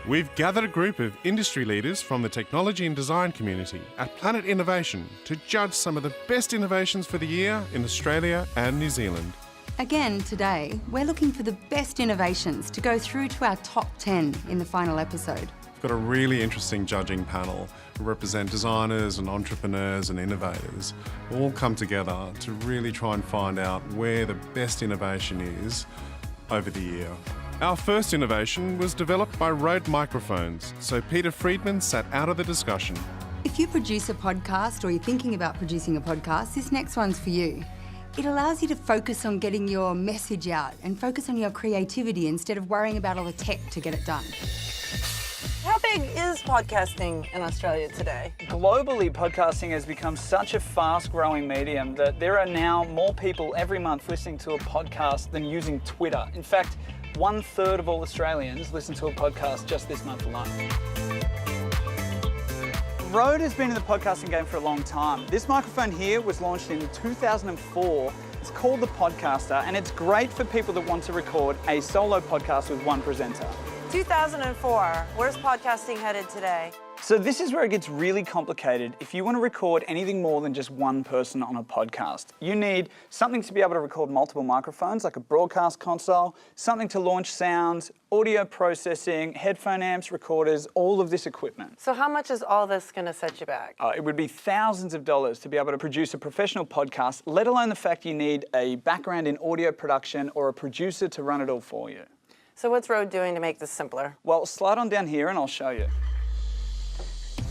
We've gathered a group of industry leaders from the technology and design community at Planet Innovation to judge some of the best innovations for the year in Australia and New Zealand. Again, today, we're looking for the best innovations to go through to our top 10 in the final episode. We've got a really interesting judging panel who represent designers and entrepreneurs and innovators who all come together to really try and find out where the best innovation is over the year. Our first innovation was developed by Rode Microphones, so Peter Friedman sat out of the discussion. If you produce a podcast or you're thinking about producing a podcast, this next one's for you. It allows you to focus on getting your message out and focus on your creativity instead of worrying about all the tech to get it done. How big is podcasting in Australia today? Globally, podcasting has become such a fast-growing medium that there are now more people every month listening to a podcast than using Twitter. In fact, 1/3 of all Australians listen to a podcast just this month alone. Rode has been in the podcasting game for a long time. This microphone here was launched in 2004. It's called the Podcaster, and it's great for people that want to record a solo podcast with one presenter. 2004. Where's podcasting headed today? So this is where it gets really complicated. If you want to record anything more than just one person on a podcast, you need something to be able to record multiple microphones, like a broadcast console, something to launch sounds, audio processing, headphone amps, recorders, all of this equipment. So how much is all this going to set you back? It would be thousands of dollars to be able to produce a professional podcast, let alone the fact you need a background in audio production or a producer to run it all for you. So what's Rode doing to make this simpler? Well, slide on down here and I'll show you.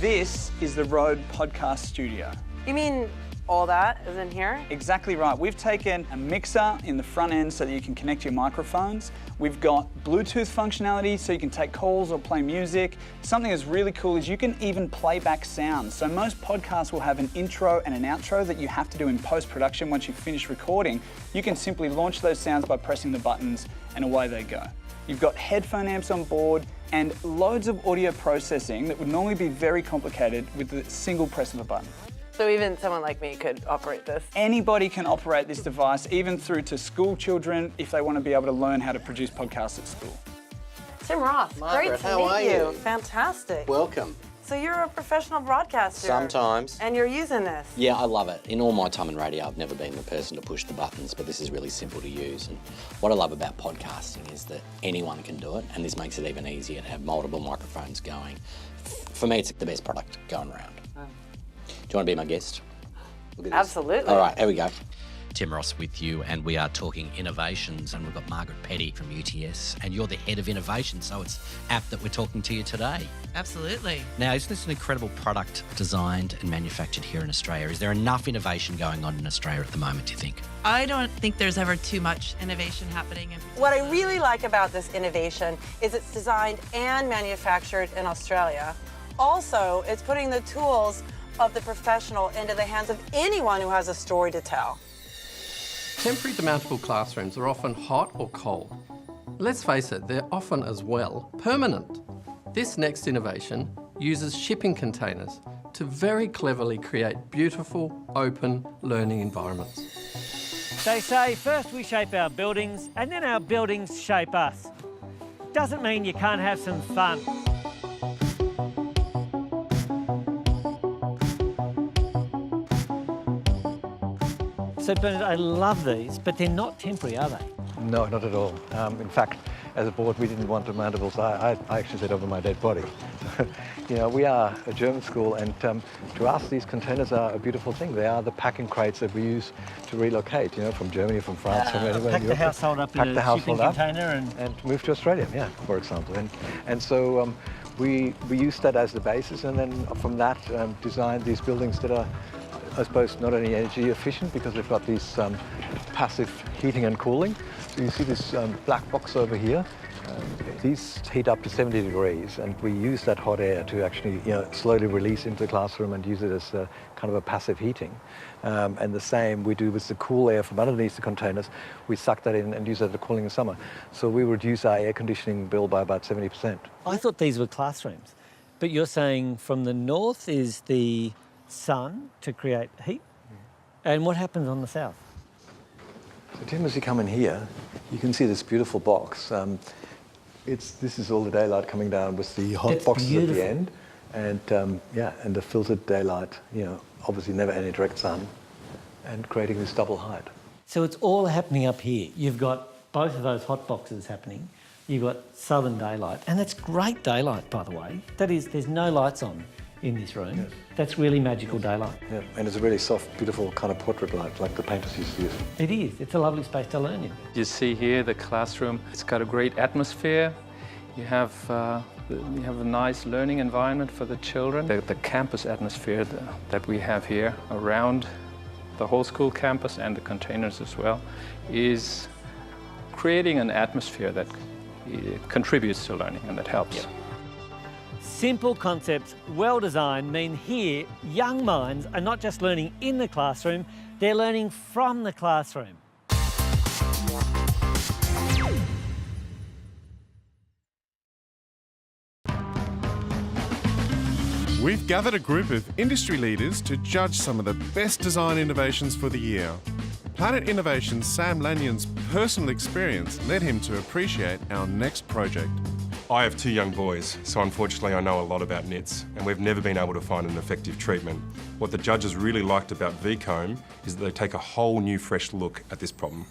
This is the Rode Podcast Studio. You mean all that is in here? Exactly right. We've taken a mixer in the front end so that you can connect your microphones. We've got Bluetooth functionality so you can take calls or play music. Something that's really cool is you can even play back sounds. So most podcasts will have an intro and an outro that you have to do in post-production once you've finished recording. You can simply launch those sounds by pressing the buttons and away they go. You've got headphone amps on board and loads of audio processing that would normally be very complicated with the single press of a button. So even someone like me could operate this? Anybody can operate this device, even through to school children if they want to be able to learn how to produce podcasts at school. Tim Roth, Margaret, great to how meet are you. you? Fantastic. Welcome. So you're a professional broadcaster. Sometimes. And you're using this. Yeah, I love it. In all my time in radio, I've never been the person to push the buttons, but this is really simple to use. And what I love about podcasting is that anyone can do it, and this makes it even easier to have multiple microphones going. For me, it's the best product going around. Oh. Do you want to be my guest? Look at this. Absolutely. All right, here we go. Tim Ross with you, and we are talking innovations, and we've got Margaret Petty from UTS, and you're the head of innovation, so it's apt that we're talking to you today. Absolutely. Now, isn't this an incredible product designed and manufactured here in Australia? Is there enough innovation going on in Australia at the moment, do you think? I don't think there's ever too much innovation happening. What I really like about this innovation is it's designed and manufactured in Australia. Also, it's putting the tools of the professional into the hands of anyone who has a story to tell. Temporary demountable classrooms are often hot or cold. Let's face it, they're often as well permanent. This next innovation uses shipping containers to very cleverly create beautiful, open learning environments. They say first we shape our buildings and then our buildings shape us. Doesn't mean you can't have some fun. So Bernard, I love these, but they're not temporary, are they? No, not at all. In fact, as a board, we didn't want demountables. I actually said over my dead body. You know, we are a German school, and to us, these containers are a beautiful thing. They are the packing crates that we use to relocate, you know, from Germany, from France, from anywhere. Pack the household up in a shipping container and move to Australia, yeah, for example. And so we used that as the basis, and then from that designed these buildings that are, I suppose, not only energy efficient because we've got these passive heating and cooling. So you see this black box over here. These heat up to 70 degrees, and we use that hot air to actually, you know, slowly release into the classroom and use it as a, kind of a passive heating. And the same we do with the cool air from underneath the containers. We suck that in and use that as cooling in summer. So we reduce our air conditioning bill by about 70%. I thought these were classrooms, but you're saying from the north is the sun to create heat, and what happens on the south? So Tim, as you come in here, you can see this beautiful box. This is all the daylight coming down with the hot That's boxes beautiful. at the end, and and the filtered daylight. Obviously never any direct sun, and creating this double height. So it's all happening up here. You've got both of those hot boxes happening. You've got southern daylight, and that's great daylight, by the way. That is, there's no lights on in this room. Yes. That's really magical daylight. Yeah, and it's a really soft, beautiful kind of portrait light, like the painters used to use. It is. It's a lovely space to learn in. You see here the classroom. It's got a great atmosphere. You have a nice learning environment for the children. The campus atmosphere that we have here around the whole school campus and the containers as well is creating an atmosphere that contributes to learning and that helps. Yep. Simple concepts, well designed, mean here young minds are not just learning in the classroom, they're learning from the classroom. We've gathered a group of industry leaders to judge some of the best design innovations for the year. Planet Innovation's Sam Lanyon's personal experience led him to appreciate our next project. I have 2 young boys, so unfortunately I know a lot about nits, and we've never been able to find an effective treatment. What the judges really liked about V-Comb is that they take a whole new fresh look at this problem.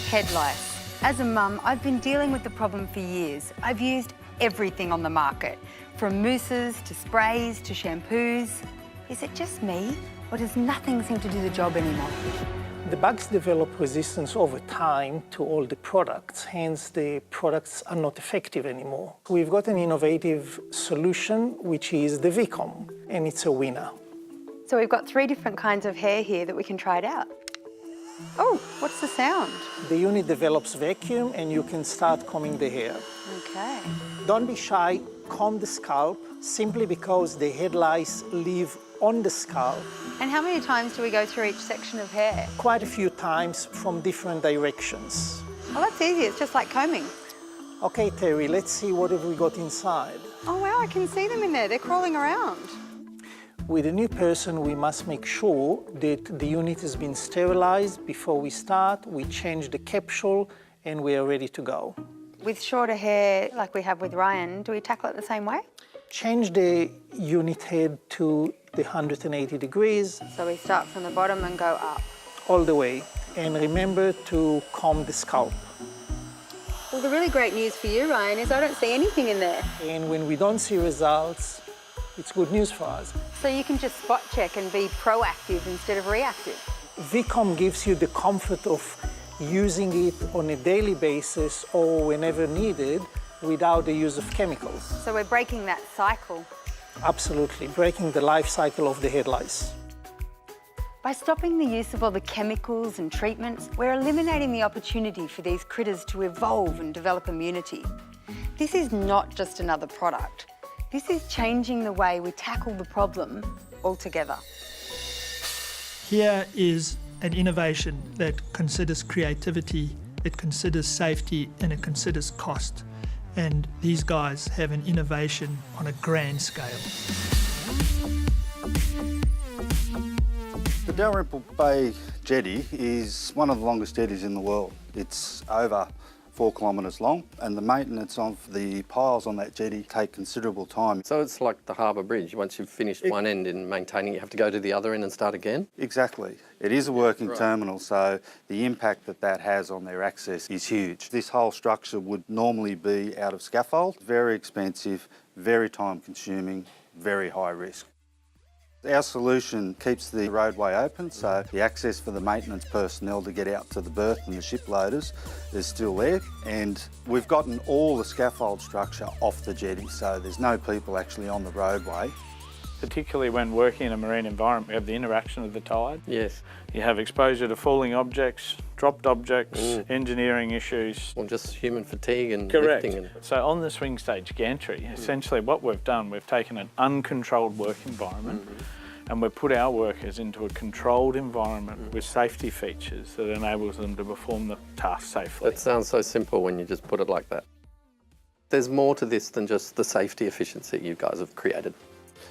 Head lice. As a mum, I've been dealing with the problem for years. I've used everything on the market, from mousses to sprays to shampoos. Is it just me, or does nothing seem to do the job anymore? The bugs develop resistance over time to all the products, hence the products are not effective anymore. We've got an innovative solution, which is the V-Comb, and it's a winner. So we've got 3 different kinds of hair here that we can try it out. Oh, what's the sound? The unit develops vacuum and you can start combing the hair. Okay. Don't be shy, comb the scalp, simply because the head lice live on the scalp. And how many times do we go through each section of hair? Quite a few times from different directions. Well, that's easy. It's just like combing. Okay, Terry, let's see what have we got inside. Oh, wow, I can see them in there. They're crawling around. With a new person, we must make sure that the unit has been sterilized before we start. We change the capsule and we are ready to go. With shorter hair, like we have with Ryan, do we tackle it the same way? Change the unit head to the 180 degrees. So we start from the bottom and go up. All the way. And remember to comb the scalp. Well, the really great news for you, Ryan, is I don't see anything in there. And when we don't see results, it's good news for us. So you can just spot check and be proactive instead of reactive. V-Comb gives you the comfort of using it on a daily basis or whenever needed without the use of chemicals. So we're breaking that cycle. Absolutely, breaking the life cycle of the head lice. By stopping the use of all the chemicals and treatments, we're eliminating the opportunity for these critters to evolve and develop immunity. This is not just another product. This is changing the way we tackle the problem altogether. Here is an innovation that considers creativity, it considers safety, and it considers cost. And these guys have an innovation on a grand scale. The Dell Ripple Bay jetty is one of the longest jetties in the world. It's over 4 kilometres long, and the maintenance of the piles on that jetty take considerable time. So it's like the harbour bridge. Once you've finished one end in maintaining it, you have to go to the other end and start again? Exactly. It is a working terminal, so the impact that has on their access is huge. This whole structure would normally be out of scaffold. Very expensive, very time-consuming, very high risk. Our solution keeps the roadway open, so the access for the maintenance personnel to get out to the berth and the ship loaders is still there. And we've gotten all the scaffold structure off the jetty, so there's no people actually on the roadway. Particularly when working in a marine environment, we have the interaction of the tide. Yes. You have exposure to falling objects, dropped objects, engineering issues. Or just human fatigue and Correct. lifting. So on the swing stage gantry, essentially what we've done, we've taken an uncontrolled work environment and we've put our workers into a controlled environment with safety features that enables them to perform the task safely. It sounds so simple when you just put it like that. There's more to this than just the safety efficiency you guys have created.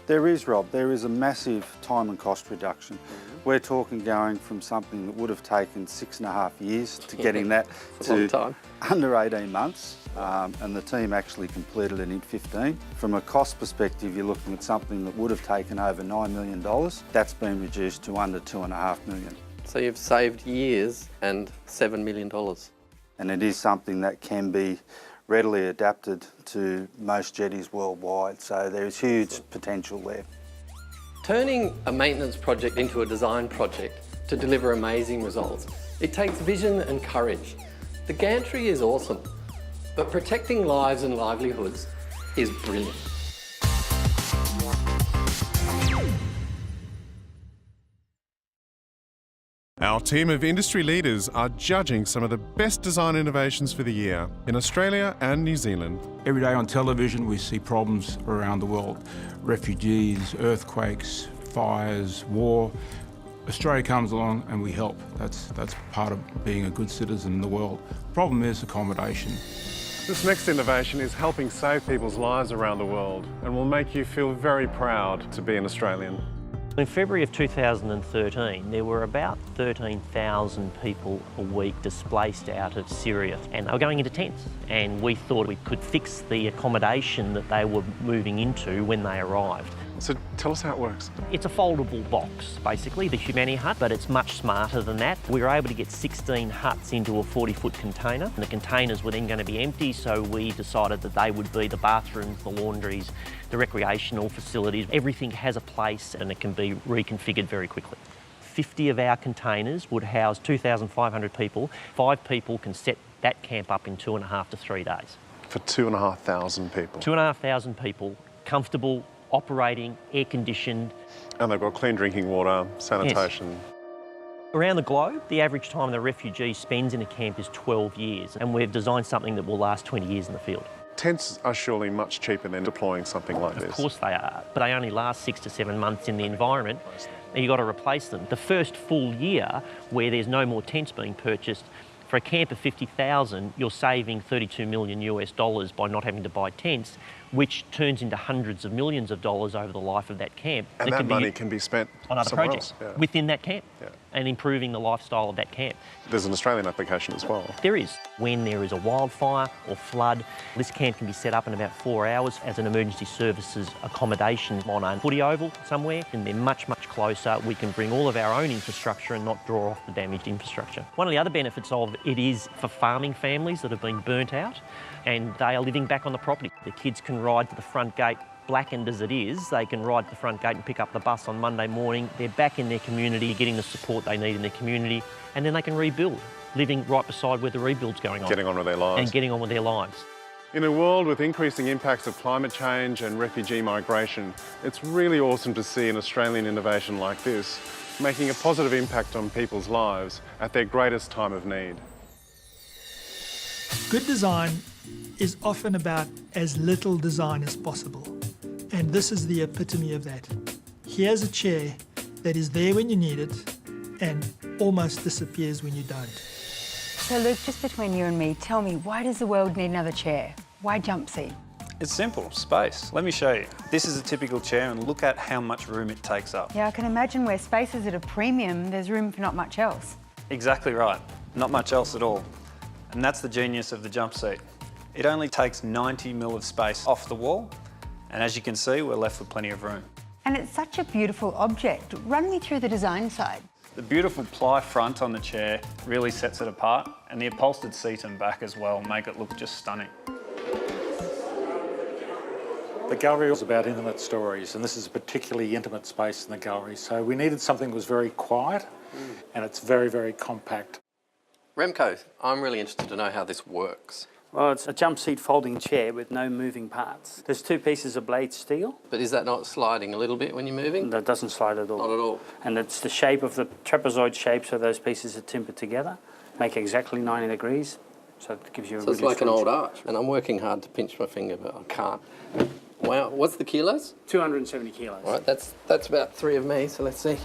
There is, Rob. There is a massive time and cost reduction. We're talking going from something that would have taken 6.5 years to getting that to under 18 months. and the team actually completed it in 15. From a cost perspective, you're looking at something that would have taken over $9 million. That's been reduced to under $2.5 million. So you've saved years and $7 million. And it is something that can be readily adapted to most jetties worldwide, so there is huge potential there. Turning a maintenance project into a design project to deliver amazing results, it takes vision and courage. The gantry is awesome, but protecting lives and livelihoods is brilliant. Our team of industry leaders are judging some of the best design innovations for the year in Australia and New Zealand. Every day on television we see problems around the world. Refugees, earthquakes, fires, war. Australia comes along and we help. That's part of being a good citizen in the world. The problem is accommodation. This next innovation is helping save people's lives around the world and will make you feel very proud to be an Australian. In February of 2013, there were about 13,000 people a week displaced out of Syria, and they were going into tents. And we thought we could fix the accommodation that they were moving into when they arrived. So tell us how it works. It's a foldable box, basically, the Humanity Hut, but it's much smarter than that. We were able to get 16 huts into a 40-foot container, and the containers were then going to be empty, so we decided that they would be the bathrooms, the laundries, the recreational facilities. Everything has a place and it can be reconfigured very quickly. 50 of our containers would house 2,500 people. 5 people can set that camp up in 2.5 to 3 days. For 2,500 people? 2,500 people, comfortable, operating, air-conditioned. And they've got clean drinking water, sanitation. Yes. Around the globe, the average time the refugee spends in a camp is 12 years, and we've designed something that will last 20 years in the field. Tents are surely much cheaper than deploying something like this. Of course they are, but they only last 6 to 7 months in the environment, and you've got to replace them. The first full year, where there's no more tents being purchased, for a camp of 50,000, you're saving $32 million US by not having to buy tents, which turns into hundreds of millions of dollars over the life of that camp. And that money can be spent on other somewhere projects else. Yeah. within that camp and improving the lifestyle of that camp. There's an Australian application as well. There is. When there is a wildfire or flood, this camp can be set up in about 4 hours as an emergency services accommodation on a footy oval somewhere, and they're much, much closer. We can bring all of our own infrastructure and not draw off the damaged infrastructure. One of the other benefits of it is for farming families that have been burnt out, and they are living back on the property. The kids can ride to the front gate, blackened as it is. They can ride to the front gate and pick up the bus on Monday morning. They're back in their community, getting the support they need in their community, and then they can rebuild, living right beside where the rebuild's going on. Getting on with their lives. And getting on with their lives. In a world with increasing impacts of climate change and refugee migration, it's really awesome to see an Australian innovation like this making a positive impact on people's lives at their greatest time of need. Good design is often about as little design as possible. And this is the epitome of that. Here's a chair that is there when you need it and almost disappears when you don't. So Luke, just between you and me, tell me, why does the world need another chair? Why jump seat? It's simple, space. Let me show you. This is a typical chair and look at how much room it takes up. Yeah, I can imagine where space is at a premium, there's room for not much else. Exactly right. Not much else at all. And that's the genius of the jump seat. It only takes 90 mil of space off the wall, and as you can see, we're left with plenty of room. And it's such a beautiful object. Run me through the design side. The beautiful ply front on the chair really sets it apart, and the upholstered seat and back as well make it look just stunning. The gallery was about intimate stories, and this is a particularly intimate space in the gallery, so we needed something that was very quiet, and it's very, very compact. Remco, I'm really interested to know how this works. Well, it's a jump seat folding chair with no moving parts. There's 2 pieces of blade steel. But is that not sliding a little bit when you're moving? That doesn't slide at all. Not at all. And it's the shape of the trapezoid shape, so those pieces are timbered together, make exactly 90 degrees, so it gives you a So really it's like an strong old chair. arch, and I'm working hard to pinch my finger, but I can't. Wow, what's the kilos? 270 kilos. All right, that's about 3 of me, so let's see.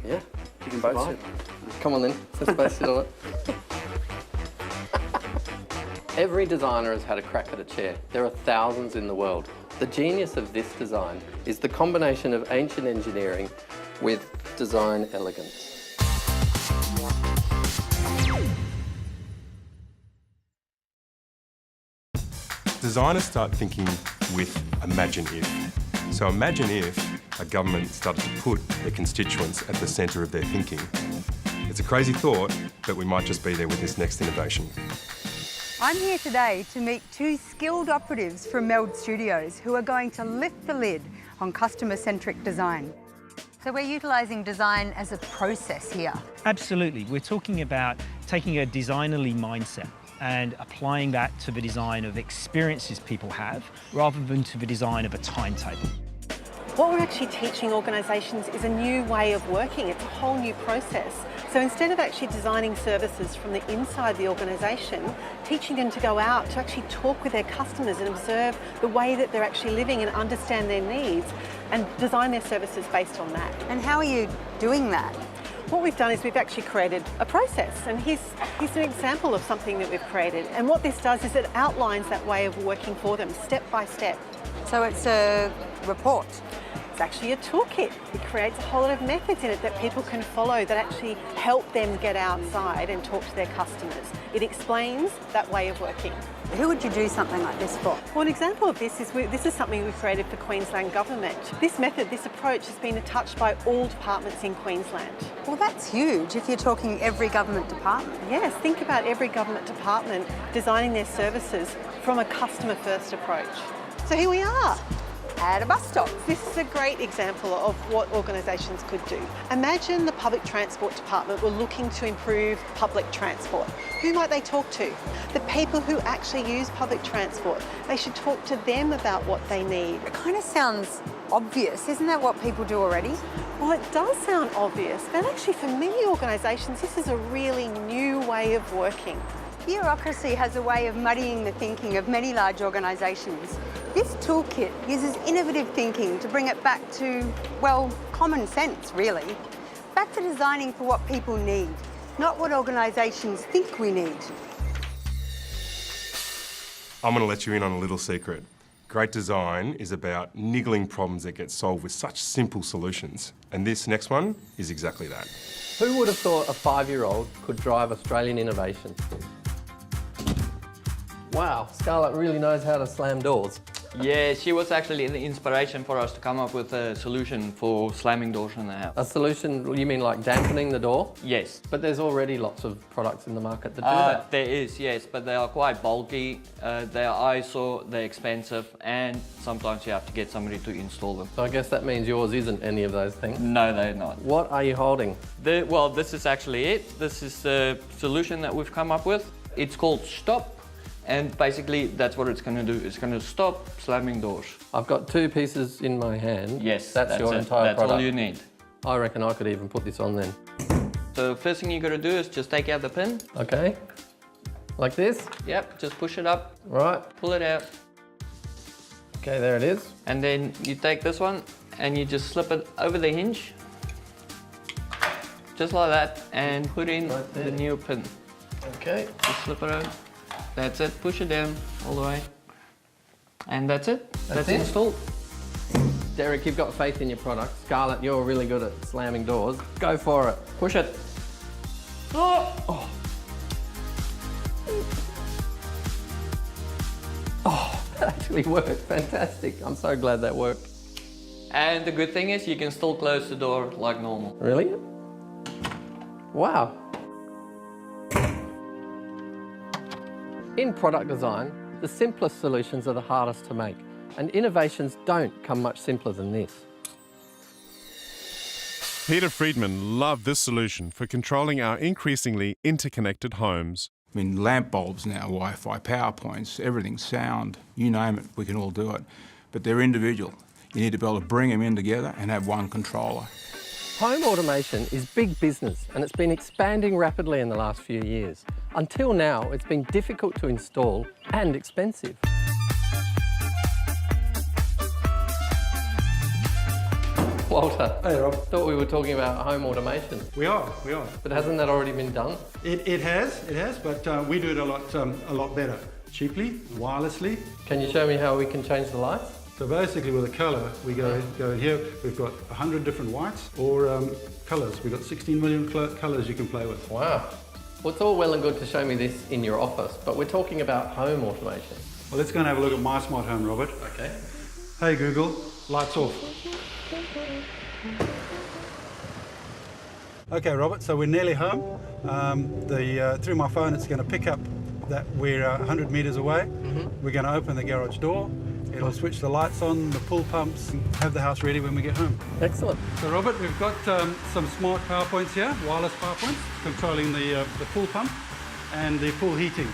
Yeah. You can both Right. sit. Come on then, let's both sit on it. Every designer has had a crack at a chair. There are thousands in the world. The genius of this design is the combination of ancient engineering with design elegance. Designers start thinking with imagine if. So imagine if a government started to put their constituents at the centre of their thinking. It's a crazy thought, but we might just be there with this next innovation. I'm here today to meet two skilled operatives from Meld Studios who are going to lift the lid on customer-centric design. So we're utilising design as a process here. Absolutely. We're talking about taking a designerly mindset and applying that to the design of experiences people have rather than to the design of a timetable. What we're actually teaching organisations is a new way of working. It's a whole new process. So instead of actually designing services from the inside the organisation, teaching them to go out to actually talk with their customers and observe the way that they're actually living and understand their needs and design their services based on that. And how are you doing that? What we've done is we've actually created a process, and here's an example of something that we've created. And what this does is it outlines that way of working for them, step by step. So it's a report? It's actually a toolkit. It creates a whole lot of methods in it that people can follow that actually help them get outside and talk to their customers. It explains that way of working. Who would you do something like this for? Well, an example of this is something we created for Queensland Government. This method, this approach has been touched by all departments in Queensland. Well, that's huge if you're talking every government department. Yes, think about every government department designing their services from a customer-first approach. So here we are. At a bus stop. This is a great example of what organisations could do. Imagine the public transport department were looking to improve public transport. Who might they talk to? The people who actually use public transport. They should talk to them about what they need. It kind of sounds obvious. Isn't that what people do already? Well, it does sound obvious, but actually for many organisations, this is a really new way of working. Bureaucracy has a way of muddying the thinking of many large organisations. This toolkit uses innovative thinking to bring it back to, well, common sense, really. Back to designing for what people need, not what organisations think we need. I'm going to let you in on a little secret. Great design is about niggling problems that get solved with such simple solutions. And this next one is exactly that. Who would have thought a 5-year-old could drive Australian innovation? Wow, Scarlett really knows how to slam doors. Yeah, she was actually the inspiration for us to come up with a solution for slamming doors in the house. A solution, you mean like dampening the door? Yes. But there's already lots of products in the market that do that. There is, yes, but they are quite bulky, they're eyesore, they're expensive, and sometimes you have to get somebody to install them. So I guess that means yours isn't any of those things? No, they're not. What are you holding? Well, this is actually it. This is the solution that we've come up with. It's called Stop. And basically, that's what it's going to do. It's going to stop slamming doors. I've got 2 pieces in my hand. Yes, that's your entire product. That's all you need. I reckon I could even put this on then. So the first thing you got to do is just take out the pin. Okay. Like this? Yep, just push it up. Right. Pull it out. Okay, there it is. And then you take this one and you just slip it over the hinge. Just like that, and put in the new pin. Okay. Just slip it out. That's it, push it down all the way. And that's it, that's it. installed. Derek, you've got faith in your product. Scarlett, you're really good at slamming doors. Go for it. Push it. Oh, that actually worked, fantastic. I'm so glad that worked. And the good thing is you can still close the door like normal. Really? Wow. In product design, the simplest solutions are the hardest to make, and innovations don't come much simpler than this. Peter Friedman loved this solution for controlling our increasingly interconnected homes. I mean, lamp bulbs now, Wi-Fi, power points, everything, sound, you name it, we can all do it. But they're individual. You need to be able to bring them in together and have one controller. Home automation is big business, and it's been expanding rapidly in the last few years. Until now, it's been difficult to install and expensive. Walter, hey Rob. Thought we were talking about home automation. We are. But hasn't that already been done? It has, but we do it a lot better. Cheaply, wirelessly. Can you show me how we can change the lights? So basically with a colour, we go in here, we've got 100 different whites or colours. We've got 16 million colours you can play with. Wow. Well, it's all well and good to show me this in your office, but we're talking about home automation. Well, let's go and have a look at my smart home, Robert. Okay. Hey Google, lights off. Okay, Robert, so we're nearly home. Through my phone, it's going to pick up that we're 100 metres away. We're going to open the garage door. It'll switch the lights on, the pool pumps, and have the house ready when we get home. Excellent. So Robert, we've got some smart power points here, wireless power points, controlling the pool pump and the pool heating.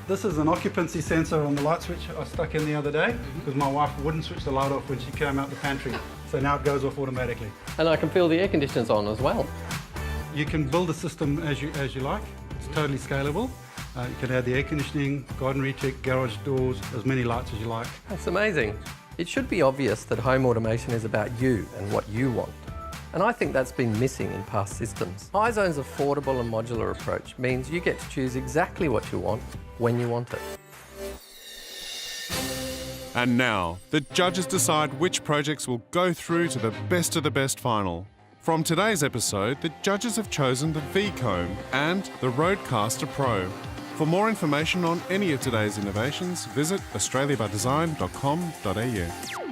This is an occupancy sensor on the light switch I stuck in the other day because my wife wouldn't switch the light off when she came out the pantry. So now it goes off automatically. And I can feel the air conditioners on as well. You can build a system as you like. It's totally scalable. You can add the air conditioning, garden recheck, garage doors, as many lights as you like. That's amazing. It should be obvious that home automation is about you and what you want. And I think that's been missing in past systems. iZone's affordable and modular approach means you get to choose exactly what you want when you want it. And now, the judges decide which projects will go through to the best of the best final. From today's episode, the judges have chosen the V-Comb and the Roadcaster Pro. For more information on any of today's innovations, visit australiabydesign.com.au.